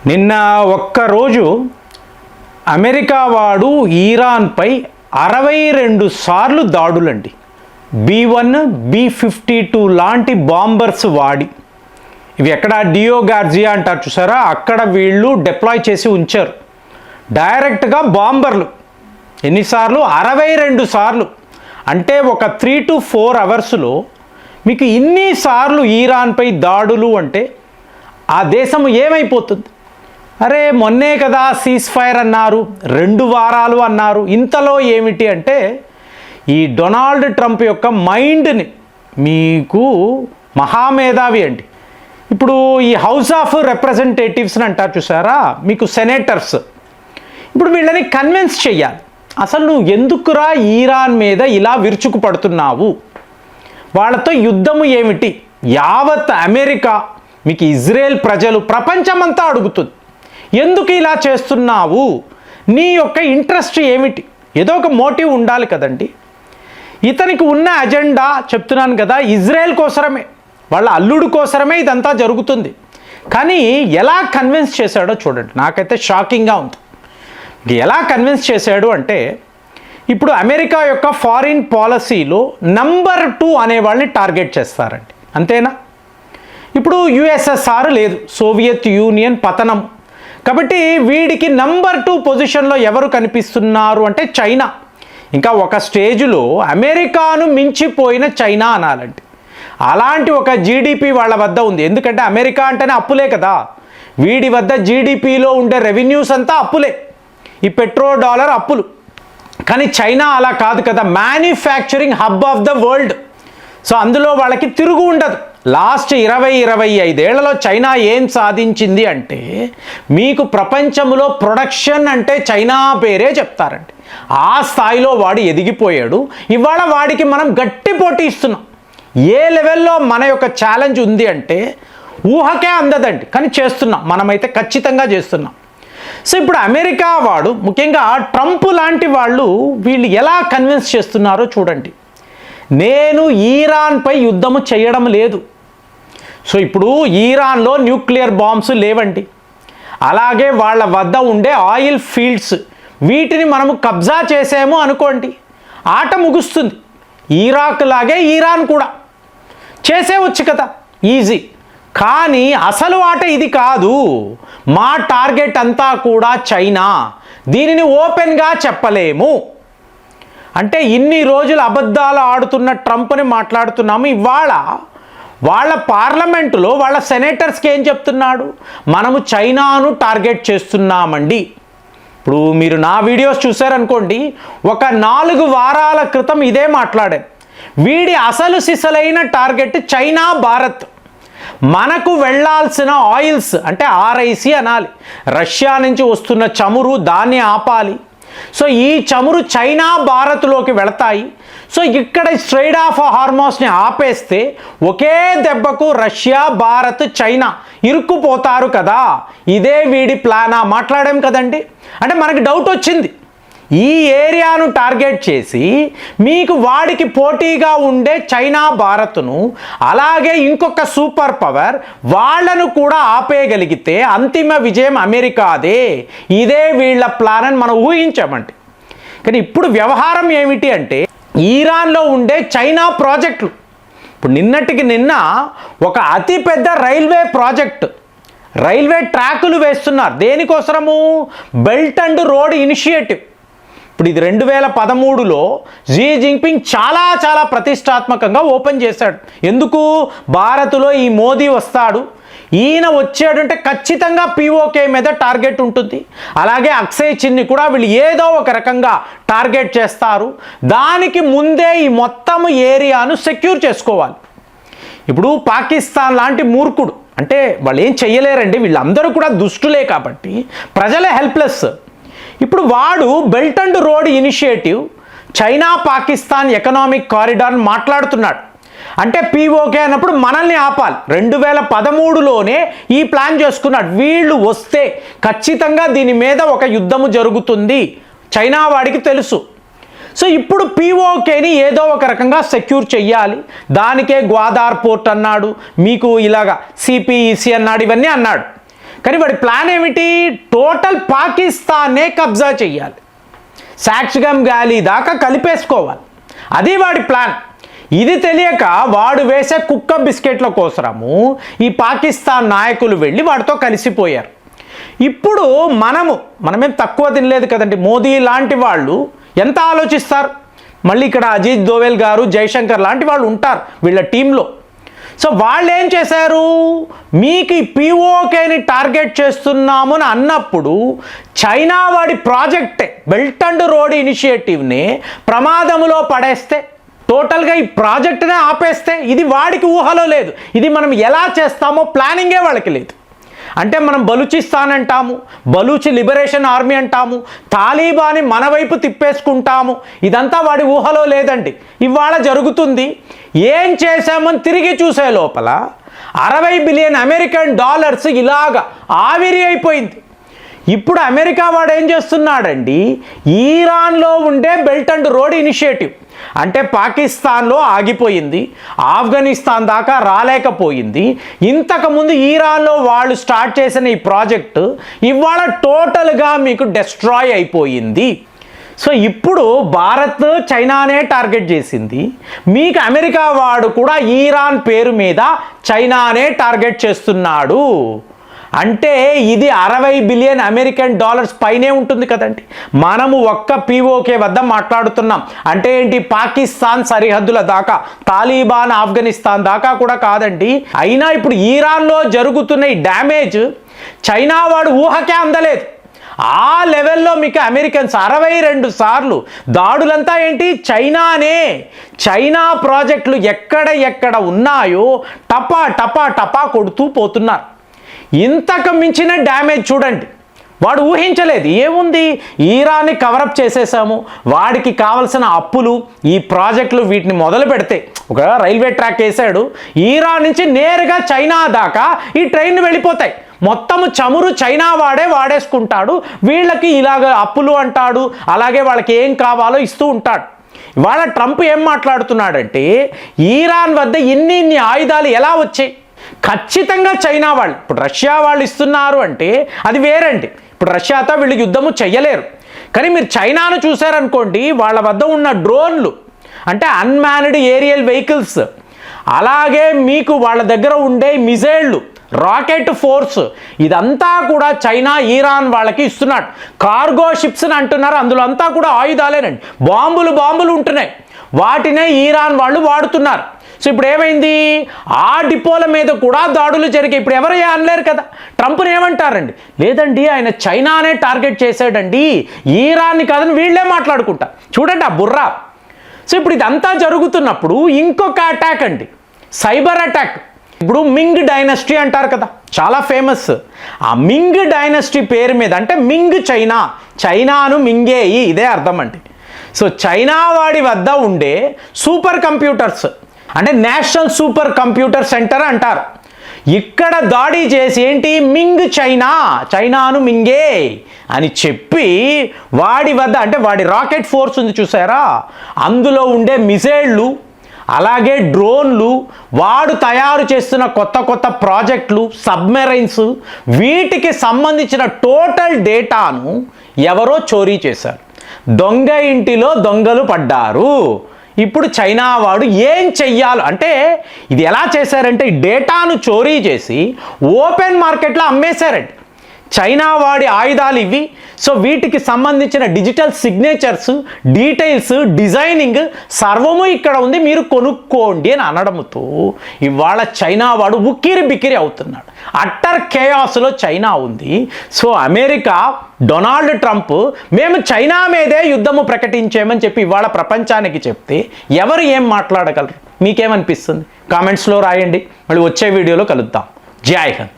నిన్న ఒక్కరోజు అమెరికా వాడు ఇరాన్పై 62 సార్లు దాడులండి. B1 B-52 లాంటి బాంబర్స్ వాడి, ఇవి ఎక్కడ డియో గార్జియా అంటారు చూసారా, అక్కడ వీళ్ళు డిప్లాయ్ చేసి ఉంచారు. డైరెక్ట్గా బాంబర్లు ఎన్నిసార్లు? 62 సార్లు. అంటే ఒక 3 to 4 అవర్స్లో మీకు ఇన్నిసార్లు ఇరాన్పై దాడులు అంటే ఆ దేశం ఏమైపోతుంది? అరే మొన్నే కదా సీజ్ ఫైర్ అన్నారు, 2 వారాలు అన్నారు, ఇంతలో ఏమిటి అంటే ఈ డొనాల్డ్ ట్రంప్ యొక్క మైండ్ని, మీకు మహామేధావి అండి. ఇప్పుడు ఈ హౌస్ ఆఫ్ రిప్రజెంటేటివ్స్ని అంటారు చూసారా, మీకు సెనేటర్స్, ఇప్పుడు వీళ్ళని కన్విన్స్ చెయ్యాలి. అసలు నువ్వు ఎందుకురా ఇరాన్ మీద ఇలా విరుచుకు పడుతున్నావు, వాళ్ళతో యుద్ధము ఏమిటి? యావత్ అమెరికా, మీకు ఇజ్రాయెల్ ప్రజలు, ప్రపంచమంతా అడుగుతుంది, ఎందుకు ఇలా చేస్తున్నావు, నీ యొక్క ఇంట్రెస్ట్ ఏమిటి? ఏదో ఒక మోటివ్ ఉండాలి కదండి. ఇతనికి ఉన్న అజెండా చెప్తున్నాను కదా, ఇజ్రాయెల్ కోసరమే, వాళ్ళ అల్లుడు కోసరమే ఇదంతా జరుగుతుంది. కానీ ఎలా కన్విన్స్ చేశాడో చూడండి, నాకైతే షాకింగ్గా ఉంది. ఎలా కన్విన్స్ చేశాడు అంటే, ఇప్పుడు అమెరికా యొక్క ఫారిన్ పాలసీలో నంబర్ 2 అనేవాళ్ళని టార్గెట్ చేస్తారండి, అంతేనా? ఇప్పుడు యుఎస్ఎస్ఆర్ లేదు, సోవియత్ యూనియన్ పతనం, కాబట్టి వీడికి నంబర్ 2 పొజిషన్లో ఎవరు కనిపిస్తున్నారు అంటే చైనా. ఇంకా ఒక స్టేజ్లో అమెరికాను మించిపోయిన చైనా అనాలండి. అలాంటి ఒక జీడిపి వాళ్ళ వద్ద ఉంది. ఎందుకంటే అమెరికా అంటేనే అప్పులే కదా, వీడి వద్ద జీడిపిలో ఉండే రెవెన్యూస్ అంతా అప్పులే, ఈ పెట్రో డాలర్ అప్పులు. కానీ చైనా అలా కాదు కదా, manufacturing hub of the world. So అందులో వాళ్ళకి తిరుగు ఉండదు. లాస్ట్ 20-25 ఏళ్లలో చైనా ఏం సాధించింది అంటే, మీకు ప్రపంచంలో ప్రొడక్షన్ అంటే చైనా పేరే చెప్తారండి. ఆ స్థాయిలో వాడు ఎదిగిపోయాడు. ఇవాళ వాడికి మనం గట్టి పోటీ ఇస్తున్నాం. ఏ లెవెల్లో మన యొక్క ఛాలెంజ్ ఉంది అంటే ఊహకే అందదండి, కానీ చేస్తున్నాం, మనమైతే ఖచ్చితంగా చేస్తున్నాం. సో ఇప్పుడు అమెరికా వాడు, ముఖ్యంగా ట్రంప్ లాంటి వాళ్ళు, వీళ్ళు ఎలా కన్విన్స్ చేస్తున్నారో చూడండి. నేను ఈరాన్పై యుద్ధము చేయడం లేదు. సో ఇప్పుడు ఈరాన్లో న్యూక్లియర్ బాంబ్స్ లేవండి, అలాగే వాళ్ళ వద్ద ఉండే ఆయిల్ ఫీల్డ్స్, వీటిని మనము కబ్జా చేసాము అనుకోండి, ఆట ముగుస్తుంది. ఇరాక్ లాగే ఇరాన్ కూడా చేసేవచ్చు కదా, ఈజీ. కానీ అసలు ఆట ఇది కాదు. మా టార్గెట్ అంతా కూడా చైనా, దీనిని ఓపెన్గా చెప్పలేము. అంటే ఇన్ని రోజులు అబద్ధాలు ఆడుతున్న ట్రంప్ని మాట్లాడుతున్నాము. ఇవాళ వాళ్ళ పార్లమెంటులో వాళ్ళ సెనేటర్స్కి ఏం చెప్తున్నాడు? మనము చైనాను టార్గెట్ చేస్తున్నామండి. ఇప్పుడు మీరు నా వీడియోస్ చూసారనుకోండి, ఒక 4 వారాల క్రితం ఇదే మాట్లాడాను. వీడి అసలు సిసలైన టార్గెట్ చైనా, భారత్. మనకు వెళ్ళాల్సిన ఆయిల్స్ అంటే RIC అనాలి, రష్యా నుంచి వస్తున్న చమురు, దాన్ని ఆపాలి. సో ఈ చమురు చైనా, భారత్లోకి వెళతాయి. సో ఇక్కడ స్ట్రెయిట్ ఆఫ్ హార్మోస్ని ఆపేస్తే ఒకే దెబ్బకు రష్యా, భారత్, చైనా ఇరుక్కుపోతారు కదా. ఇదే వీడి ప్లానా? మాట్లాడాం కదండి. అంటే మనకి డౌట్ వచ్చింది, ఈ ఏరియాను టార్గెట్ చేసి మీకు వాడికి పోటీగా ఉండే చైనా, భారత్ను, అలాగే ఇంకొక సూపర్ పవర్ వాళ్ళను కూడా ఆపేయగలిగితే అంతిమ విజయం అమెరికాదే. ఇదే వీళ్ళ ప్లాన్ అని మనం ఊహించామండి. కానీ ఇప్పుడు వ్యవహారం ఏమిటి అంటే, ఇరాన్లో ఉండే చైనా ప్రాజెక్టులు, ఇప్పుడు నిన్నటికి నిన్న ఒక అతిపెద్ద రైల్వే ప్రాజెక్ట్, రైల్వే ట్రాకులు వేస్తున్నారు. దేనికోసరము? Belt and road initiative. ఇప్పుడు ఇది 2013లో జీ జింగ్పింగ్ చాలా ప్రతిష్టాత్మకంగా ఓపెన్ చేశాడు. ఎందుకు? భారత్లో ఈ మోదీ వస్తాడు, ఈయన వచ్చాడంటే ఖచ్చితంగా POK మీద టార్గెట్ ఉంటుంది. అలాగే అక్సయ్ చిన్ని కూడా వీళ్ళు ఏదో ఒక రకంగా టార్గెట్ చేస్తారు. దానికి ముందే ఈ మొత్తం ఏరియాను సెక్యూర్ చేసుకోవాలి. ఇప్పుడు పాకిస్తాన్ లాంటి మూర్ఖుడు, అంటే వాళ్ళు ఏం చెయ్యలేరండి, వీళ్ళందరూ కూడా దుష్టులే కాబట్టి ప్రజలే హెల్ప్లెస్. ఇప్పుడు వాడు belt and road initiative, China Pakistan economic corridor మాట్లాడుతున్నాడు. అంటే POK అన్నప్పుడు మనల్ని ఆపాలి. 2013లోనే ఈ ప్లాన్ చేసుకున్నాడు. వీళ్ళు వస్తే ఖచ్చితంగా దీని మీద ఒక యుద్ధము జరుగుతుంది, చైనా వాడికి తెలుసు. సో ఇప్పుడు POKని ఏదో ఒక రకంగా సెక్యూర్ చెయ్యాలి. దానికే గ్వాదార్ పోర్ట్ అన్నాడు, మీకు ఇలాగా CPEC అన్నాడు, ఇవన్నీ అన్నాడు. కానీ వాడి ప్లాన్ ఏమిటి? టోటల్ పాకిస్తాన్నే కబ్జా చెయ్యాలి, సాక్ష్గమ్ వ్యాలీ దాకా కలిపేసుకోవాలి. అది వాడి ప్లాన్. ఇది తెలియక వాడు వేసే కుక్క బిస్కెట్ల కోసరము ఈ పాకిస్తాన్ నాయకులు వెళ్ళి వాడితో కలిసిపోయారు. ఇప్పుడు మనమేం తక్కువ తినలేదు కదండి. మోదీ లాంటి వాళ్ళు ఎంత ఆలోచిస్తారు? మళ్ళీ ఇక్కడ అజిత్ దోవెల్ గారు, జైశంకర్ లాంటి వాళ్ళు ఉంటారు వీళ్ళ టీంలో. సో వాళ్ళు ఏం చేశారు? మీకు ఈ పిఓకేని టార్గెట్ చేస్తున్నాము అని అన్నప్పుడు చైనా వాడి ప్రాజెక్టే బెల్ట్ అండ్ రోడ్ ఇనిషియేటివ్ని ప్రమాదంలో పడేస్తే, టోటల్గా ఈ ప్రాజెక్ట్నే ఆపేస్తే, ఇది వాడికి ఊహలో లేదు. ఇది మనం ఎలా చేస్తామో ప్లానింగే వాళ్ళకి లేదు. అంటే మనం బలూచిస్తాన్ అంటాము, బలూచి లిబరేషన్ ఆర్మీ అంటాము, తాలిబాన్ని మన వైపు తిప్పేసుకుంటాము. ఇదంతా వాడి ఊహలో లేదండి. ఇవాళ జరుగుతుంది. ఏం చేశామని తిరిగి చూసే లోపల 60 బిలియన్ అమెరికన్ డాలర్స్ ఇలాగా ఆవిరి అయిపోయింది. ఇప్పుడు అమెరికా వాడు ఏం చేస్తున్నాడండి? ఈరాన్లో ఉండే బెల్ట్ అండ్ రోడ్ ఇనిషియేటివ్, అంటే పాకిస్తాన్లో ఆగిపోయింది, ఆఫ్ఘనిస్తాన్ దాకా రాలేకపోయింది. ఇంతకుముందు ఈరాన్లో వాళ్ళు స్టార్ట్ చేసిన ఈ ప్రాజెక్టు ఇవాళ టోటల్గా మీకు డెస్ట్రాయ్ అయిపోయింది. సో ఇప్పుడు భారత్ చైనానే టార్గెట్ చేసింది. మీకు అమెరికా వాడు కూడా ఈరాన్ పేరు మీద చైనానే టార్గెట్ చేస్తున్నాడు. అంటే ఇది 60 బిలియన్ అమెరికన్ డాలర్స్ పైనే ఉంటుంది కదండి. మనము ఒక్క పిఓకే వద్ద మాట్లాడుతున్నాం. అంటే ఏంటి? పాకిస్తాన్ సరిహద్దుల దాకా, తాలిబాన్ ఆఫ్ఘనిస్తాన్ దాకా కూడా కాదండి. అయినా ఇప్పుడు ఈరాన్లో జరుగుతున్న ఈ డ్యామేజ్ చైనా వాడు ఊహకే అందలేదు. ఆ లెవెల్లో మీకు అమెరికన్స్ 62 సార్లు దాడులంతా ఏంటి? చైనానే. చైనా ప్రాజెక్టులు ఎక్కడ ఉన్నాయో టపా టపా టపా కొడుతూ పోతున్నారు. ఇంతకు మించిన డ్యామేజ్ చూడండి. వాడు ఊహించలేదు. ఏముంది? ఈరాన్ని కవరప్ చేసేసాము, వాడికి కావలసిన అప్పులు, ఈ ప్రాజెక్టులు వీటిని మొదలు పెడితే ఒక రైల్వే ట్రాక్ వేసాడు, ఈరాన్ నుంచి నేరుగా చైనా దాకా ఈ ట్రైన్ వెళ్ళిపోతాయి. మొత్తము చమురు చైనా వాడేసుకుంటాడు. వీళ్ళకి ఇలాగ అప్పులు అంటాడు, అలాగే వాళ్ళకి ఏం కావాలో ఇస్తూ ఉంటాడు. ఇవాళ ట్రంప్ ఏం మాట్లాడుతున్నాడంటే ఈరాన్ వద్ద ఇన్ని ఆయుధాలు ఎలా వచ్చాయి? ఖచ్చితంగా చైనా వాళ్ళు, ఇప్పుడు రష్యా వాళ్ళు ఇస్తున్నారు అంటే అది వేరండి. ఇప్పుడు రష్యాతో వీళ్ళు యుద్ధము చెయ్యలేరు. కానీ మీరు చైనాను చూశారనుకోండి, వాళ్ళ వద్ద ఉన్న డ్రోన్లు, అంటే అన్మాన్డ్ ఏరియల్ వెహికల్స్, అలాగే మీకు వాళ్ళ దగ్గర ఉండే మిజైళ్ళు, రాకెట్ ఫోర్స్, ఇదంతా కూడా చైనా ఈరాన్ వాళ్ళకి ఇస్తున్నాడు. కార్గో షిప్స్ అని అంటున్నారు, అందులో అంతా కూడా ఆయుధాలేనండి. బాంబులు ఉంటున్నాయి, వాటినే ఈరాన్ వాళ్ళు వాడుతున్నారు. సో ఇప్పుడు ఏమైంది? ఆ డిపోల మీద కూడా దాడులు జరిగాయి. ఇప్పుడు ఎవరు అనలేరు కదా. ట్రంప్ని ఏమంటారండి? లేదండి, ఆయన చైనానే టార్గెట్ చేశాడండి, ఈరాన్ని కాదని వీళ్ళే మాట్లాడుకుంటారు. చూడండి ఆ బుర్రా. సో ఇప్పుడు ఇదంతా జరుగుతున్నప్పుడు ఇంకొక అటాక్ అండి, సైబర్ అటాక్. ఇప్పుడు మింగ్ డైనస్టీ అంటారు కదా, చాలా ఫేమస్. ఆ మింగ్ డైనస్టీ పేరు మీద, అంటే మింగ్ చైనాను మింగేయి, ఇదే అర్థం అండి. సో చైనా వాడి వద్ద ఉండే సూపర్ కంప్యూటర్స్, అంటే నేషనల్ సూపర్ కంప్యూటర్ సెంటర్ అంటారు, ఇక్కడ దాడి చేసి ఏంటి? మింగ్ చైనాను మింగే అని చెప్పి వాడి వద్ద, అంటే వాడి రాకెట్ ఫోర్స్ ఉంది చూసారా, అందులో ఉండే మిసైళ్ళు, అలాగే డ్రోన్లు, వాడు తయారు చేస్తున్న కొత్త ప్రాజెక్టులు, సబ్మెరైన్స్, వీటికి సంబంధించిన టోటల్ డేటాను ఎవరో చోరీ చేశారు. దొంగ ఇంటిలో దొంగలు పడ్డారు. ఇప్పుడు చైనా వాడు ఏం చెయ్యాలి అంటే, ఇది ఎలా చేశారంటే, ఈ డేటాను చోరీ చేసి ఓపెన్ మార్కెట్లో అమ్మేశారండి. చైనా వాడి ఆయుధాలు ఇవి. సో వీటికి సంబంధించిన డిజిటల్ సిగ్నేచర్స్, డీటెయిల్స్, డిజైనింగ్ సర్వము ఇక్కడ ఉంది, మీరు కొనుక్కోండి అని అనడంతో ఇవాళ చైనా వాడు ఉక్కిరి బిక్కిరి అవుతున్నాడు. అట్టర్ కేయాస్లో చైనా ఉంది. సో అమెరికా, డొనాల్డ్ ట్రంప్ మేము చైనా మీదే యుద్ధము ప్రకటించామని చెప్పి ఇవాళ ప్రపంచానికి చెప్తే ఎవరు ఏం మాట్లాడగలరు? మీకేమనిపిస్తుంది? కామెంట్స్లో రాయండి. మళ్ళీ వచ్చే వీడియోలో కలుద్దాం. జై హింద్.